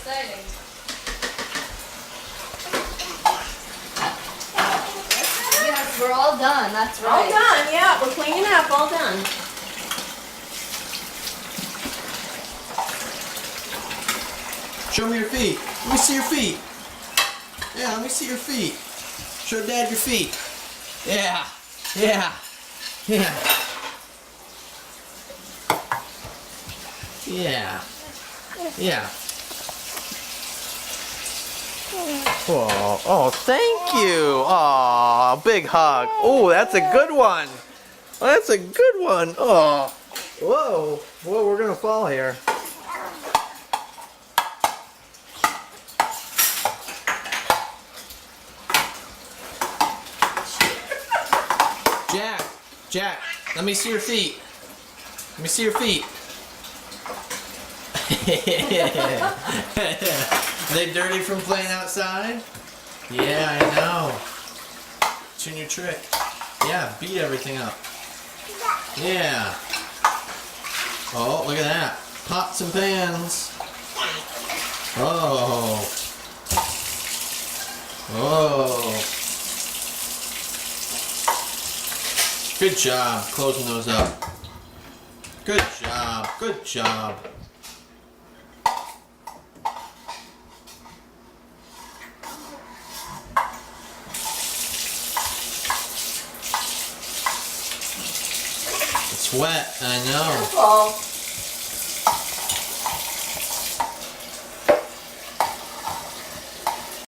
exciting. Yes, we're all done. That's right. All done, yeah. We're cleaning up, all done. Show me your feet. Let me see your feet. Yeah, let me see your feet. Show Dad your feet. Yeah. Yeah. Yeah. Yeah. Yeah. Oh, oh, thank you. Oh, big hug. Oh, that's a good one. Oh, that's a good one. Oh, whoa. Whoa, we're gonna fall here. Jack, let me see your feet. Let me see your feet. Are they dirty from playing outside? Yeah, I know. It's your new trick. Yeah, beat everything up. Yeah. Oh, look at that. Pots and pans. Oh. Oh. Good job closing those up. Good job. Good job. It's wet, I know. Careful.